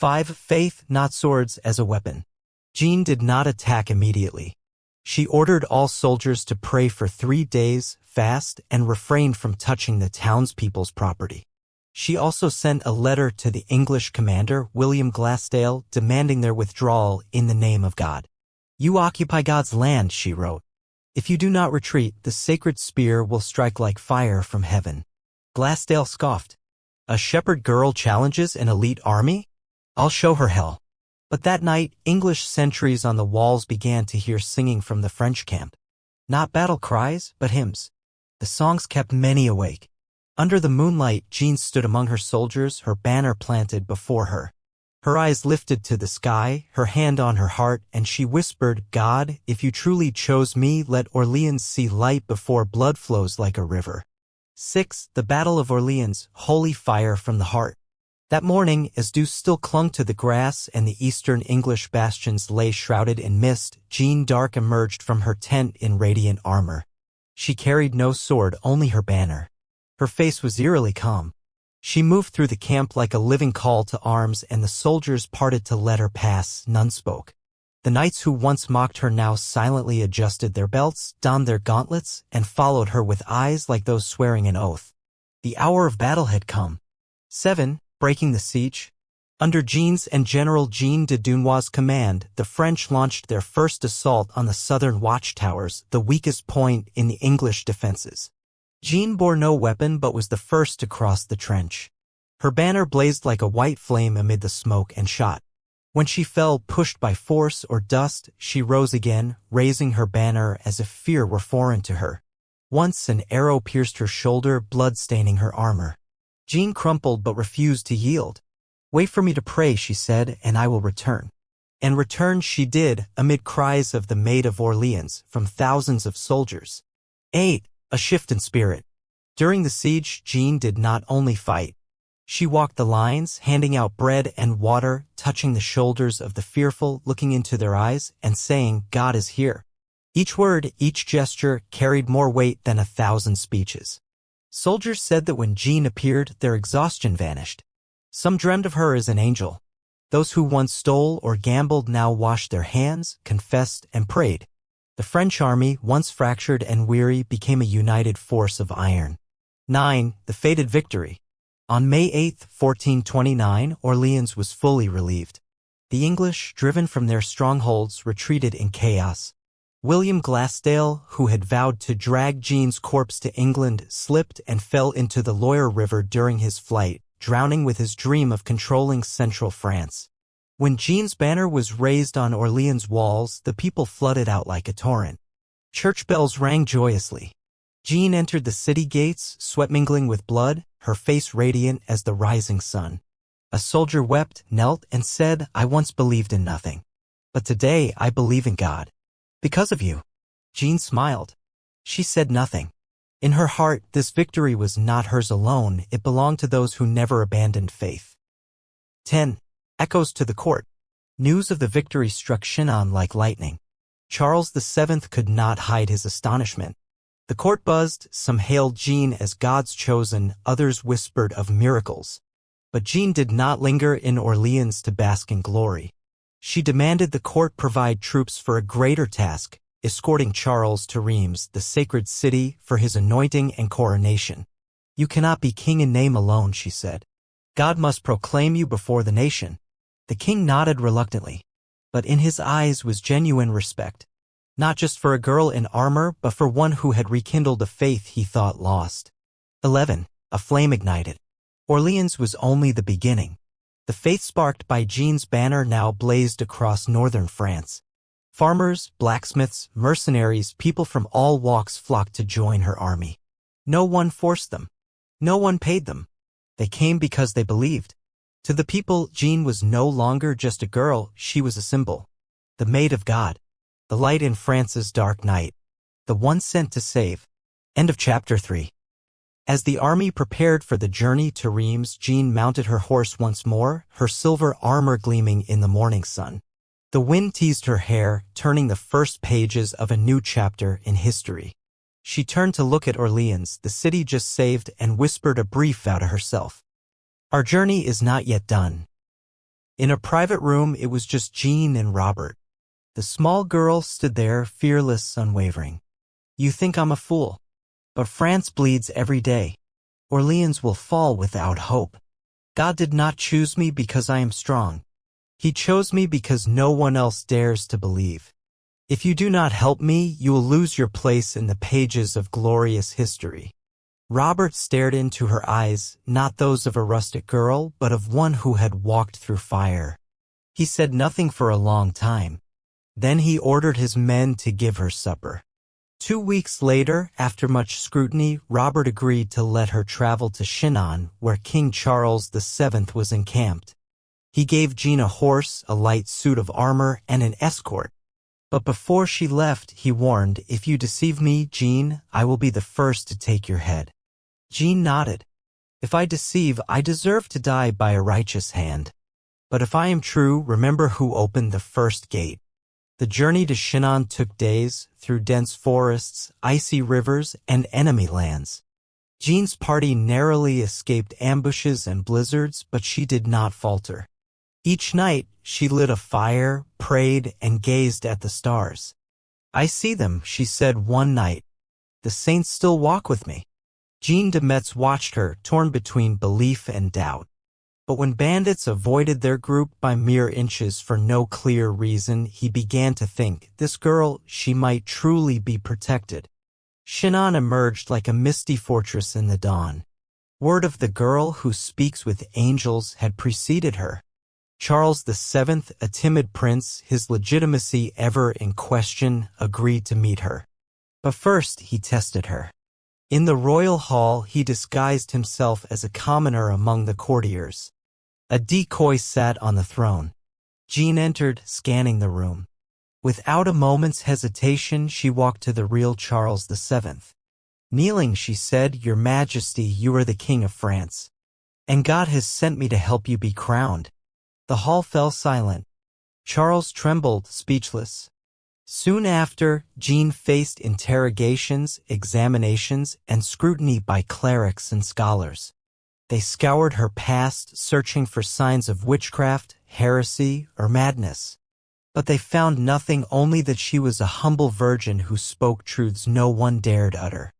5. Faith, not swords, as a weapon. Jeanne did not attack immediately. She ordered all soldiers to pray for 3 days, fast, and refrain from touching the townspeople's property. She also sent a letter to the English commander, William Glassdale, demanding their withdrawal in the name of God. "You occupy God's land," she wrote. "If you do not retreat, the sacred spear will strike like fire from heaven." Glassdale scoffed. "A shepherd girl challenges an elite army? I'll show her hell." But that night, English sentries on the walls began to hear singing from the French camp. Not battle cries, but hymns. The songs kept many awake. Under the moonlight, Jeanne stood among her soldiers, her banner planted before her. Her eyes lifted to the sky, her hand on her heart, and she whispered, "God, if you truly chose me, let Orléans see light before blood flows like a river." 6. The Battle of Orléans, holy fire from the heart. That morning, as dew still clung to the grass and the eastern English bastions lay shrouded in mist, Jeanne d'Arc emerged from her tent in radiant armor. She carried no sword, only her banner. Her face was eerily calm. She moved through the camp like a living call to arms, and the soldiers parted to let her pass. None spoke. The knights who once mocked her now silently adjusted their belts, donned their gauntlets, and followed her with eyes like those swearing an oath. The hour of battle had come. 7. Breaking the siege. Under Jeanne's and General Jean de Dunois' command, the French launched their first assault on the southern watchtowers, the weakest point in the English defenses. Jeanne bore no weapon but was the first to cross the trench. Her banner blazed like a white flame amid the smoke and shot. When she fell, pushed by force or dust, she rose again, raising her banner as if fear were foreign to her. Once an arrow pierced her shoulder, blood staining her armor. Jeanne crumpled but refused to yield. "Wait for me to pray," she said, "and I will return." And return she did, amid cries of the Maid of Orleans from thousands of soldiers. 8. A shift in spirit. During the siege, Jeanne did not only fight. She walked the lines, handing out bread and water, touching the shoulders of the fearful, looking into their eyes, and saying, "God is here." Each word, each gesture, carried more weight than 1,000 speeches. Soldiers said that when Jeanne appeared, their exhaustion vanished. Some dreamed of her as an angel. Those who once stole or gambled now washed their hands, confessed, and prayed. The French army, once fractured and weary, became a united force of iron. 9. The fated victory. On May 8, 1429, Orléans was fully relieved. The English, driven from their strongholds, retreated in chaos. William Glassdale, who had vowed to drag Jeanne's corpse to England, slipped and fell into the Loire River during his flight, drowning with his dream of controlling central France. When Jeanne's banner was raised on Orléans' walls, the people flooded out like a torrent. Church bells rang joyously. Jeanne entered the city gates, sweat mingling with blood, her face radiant as the rising sun. A soldier wept, knelt, and said, "I once believed in nothing. But today I believe in God. Because of you." Jeanne smiled. She said nothing. In her heart, this victory was not hers alone, it belonged to those who never abandoned faith. 10. Echoes to the court. News of the victory struck Jeanne like lightning. Charles VII could not hide his astonishment. The court buzzed, some hailed Jeanne as God's chosen, others whispered of miracles. But Jeanne did not linger in Orléans to bask in glory. She demanded the court provide troops for a greater task, escorting Charles to Reims, the sacred city, for his anointing and coronation. "You cannot be king in name alone," she said. "God must proclaim you before the nation." The king nodded reluctantly, but in his eyes was genuine respect, not just for a girl in armor, but for one who had rekindled a faith he thought lost. 11. A flame ignited. Orléans was only the beginning. The faith sparked by Jeanne's banner now blazed across northern France. Farmers, blacksmiths, mercenaries, people from all walks flocked to join her army. No one forced them. No one paid them. They came because they believed. To the people, Jeanne was no longer just a girl, she was a symbol. The Maid of God. The light in France's dark night. The one sent to save. End of chapter 3. As the army prepared for the journey to Reims, Jeanne mounted her horse once more, her silver armor gleaming in the morning sun. The wind teased her hair, turning the first pages of a new chapter in history. She turned to look at Orléans, the city just saved, and whispered a brief vow to herself. "Our journey is not yet done. In a private room, it was just Jeanne and Robert. The small girl stood there, fearless, unwavering. You think I'm a fool. But France bleeds every day. Orléans will fall without hope. God did not choose me because I am strong. He chose me because no one else dares to believe. If you do not help me, you will lose your place in the pages of glorious history. Robert stared into her eyes, not those of a rustic girl, but of one who had walked through fire. He said nothing for a long time. Then he ordered his men to give her supper. 2 weeks later, after much scrutiny, Robert agreed to let her travel to Chinon, where King Charles VII was encamped. He gave Jeanne a horse, a light suit of armor, and an escort. But before she left, he warned, "If you deceive me, Jeanne, I will be the first to take your head." Jeanne nodded. "If I deceive, I deserve to die by a righteous hand. But if I am true, remember who opened the first gate." The journey to Chinon took days, through dense forests, icy rivers, and enemy lands. Jeanne's party narrowly escaped ambushes and blizzards, but she did not falter. Each night, she lit a fire, prayed, and gazed at the stars. "I see them," she said one night. "The saints still walk with me." Jeanne de Metz watched her, torn between belief and doubt. But when bandits avoided their group by mere inches for no clear reason, he began to think, this girl, she might truly be protected. Chinon emerged like a misty fortress in the dawn. Word of the girl who speaks with angels had preceded her. Charles VII, a timid prince, his legitimacy ever in question, agreed to meet her. But first he tested her. In the royal hall, he disguised himself as a commoner among the courtiers. A decoy sat on the throne. Jeanne entered, scanning the room. Without a moment's hesitation, she walked to the real Charles VII. Kneeling, she said, "Your Majesty, you are the King of France. And God has sent me to help you be crowned." The hall fell silent. Charles trembled, speechless. Soon after, Jeanne faced interrogations, examinations, and scrutiny by clerics and scholars. They scoured her past, searching for signs of witchcraft, heresy, or madness. But they found nothing, only that she was a humble virgin who spoke truths no one dared utter.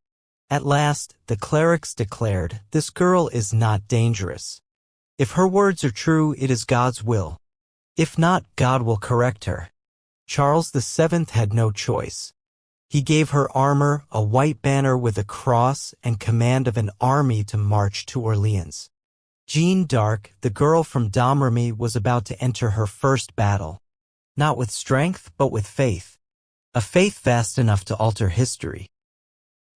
At last, the clerics declared, "This girl is not dangerous. If her words are true, it is God's will. If not, God will correct her." Charles VII had no choice. He gave her armor, a white banner with a cross, and command of an army to march to Orléans. Jeanne d'Arc, the girl from Domremy, was about to enter her first battle. Not with strength, but with faith. A faith vast enough to alter history.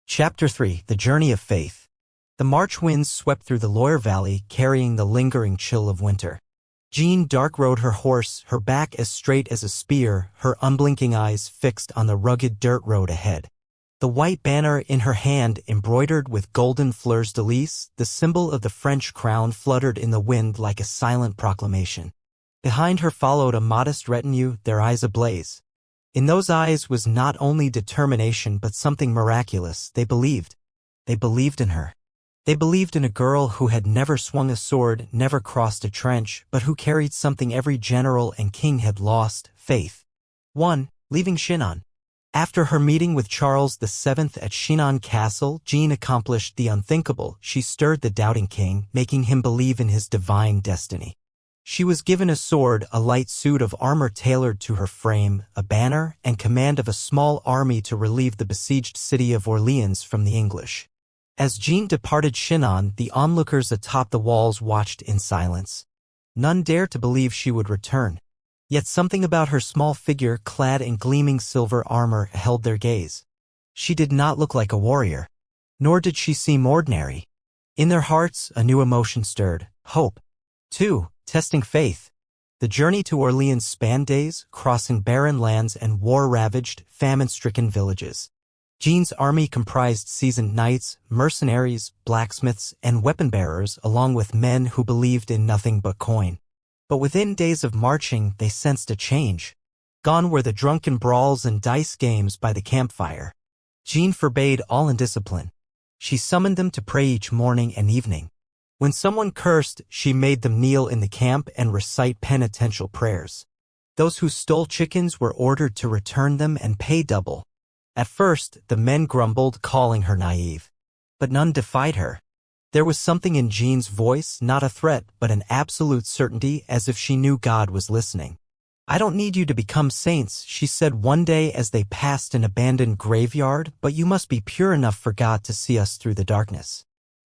Chapter 3: The Journey of Faith. The March winds swept through the Loire Valley, carrying the lingering chill of winter. Jeanne d'Arc rode her horse, her back as straight as a spear, her unblinking eyes fixed on the rugged dirt road ahead. The white banner in her hand, embroidered with golden fleurs-de-lis, the symbol of the French crown, fluttered in the wind like a silent proclamation. Behind her followed a modest retinue, their eyes ablaze. In those eyes was not only determination but something miraculous. They believed. They believed in her. They believed in a girl who had never swung a sword, never crossed a trench, but who carried something every general and king had lost: faith. 1. Leaving Chinon. After her meeting with Charles VII at Chinon Castle, Jeanne accomplished the unthinkable. She stirred the doubting king, making him believe in his divine destiny. She was given a sword, a light suit of armor tailored to her frame, a banner, and command of a small army to relieve the besieged city of Orléans from the English. As Jeanne departed Chinon, the onlookers atop the walls watched in silence. None dared to believe she would return. Yet something about her small figure, clad in gleaming silver armor, held their gaze. She did not look like a warrior. Nor did she seem ordinary. In their hearts, a new emotion stirred: hope. 2. Testing faith. The journey to Orléans spanned days, crossing barren lands and war-ravaged, famine-stricken villages. Jeanne's army comprised seasoned knights, mercenaries, blacksmiths, and weapon-bearers, along with men who believed in nothing but coin. But within days of marching, they sensed a change. Gone were the drunken brawls and dice games by the campfire. Jeanne forbade all indiscipline. She summoned them to pray each morning and evening. When someone cursed, she made them kneel in the camp and recite penitential prayers. Those who stole chickens were ordered to return them and pay double. At first, the men grumbled, calling her naive. But none defied her. There was something in Jeanne's voice, not a threat, but an absolute certainty, as if she knew God was listening. "I don't need you to become saints," she said one day as they passed an abandoned graveyard, "but you must be pure enough for God to see us through the darkness."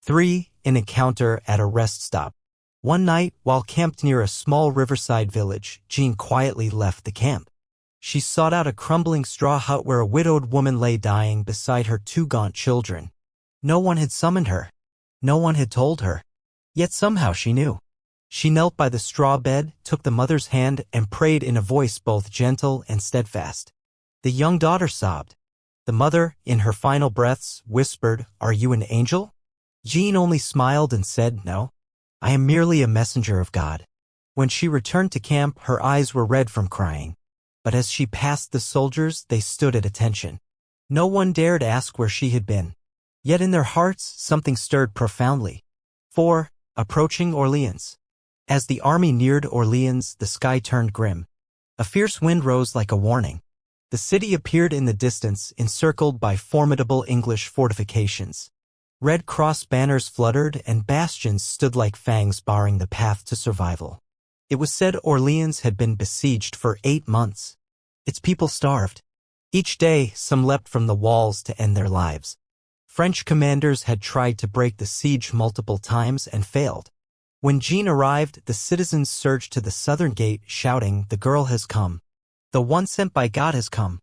3. An encounter at a rest stop. One night, while camped near a small riverside village, Jeanne quietly left the camp. She sought out a crumbling straw hut where a widowed woman lay dying beside her 2 gaunt children. No one had summoned her. No one had told her. Yet somehow she knew. She knelt by the straw bed, took the mother's hand, and prayed in a voice both gentle and steadfast. The young daughter sobbed. The mother, in her final breaths, whispered, "Are you an angel?" Jeanne only smiled and said, "No. I am merely a messenger of God." When she returned to camp, her eyes were red from crying. But as she passed the soldiers, they stood at attention. No one dared ask where she had been. Yet in their hearts, something stirred profoundly. 4. Approaching Orléans. As the army neared Orléans, the sky turned grim. A fierce wind rose like a warning. The city appeared in the distance, encircled by formidable English fortifications. Red Cross banners fluttered, and bastions stood like fangs barring the path to survival. It was said Orléans had been besieged for 8 months. Its people starved. Each day, some leapt from the walls to end their lives. French commanders had tried to break the siege multiple times and failed. When Jeanne arrived, the citizens surged to the southern gate, shouting, "The girl has come. The one sent by God has come."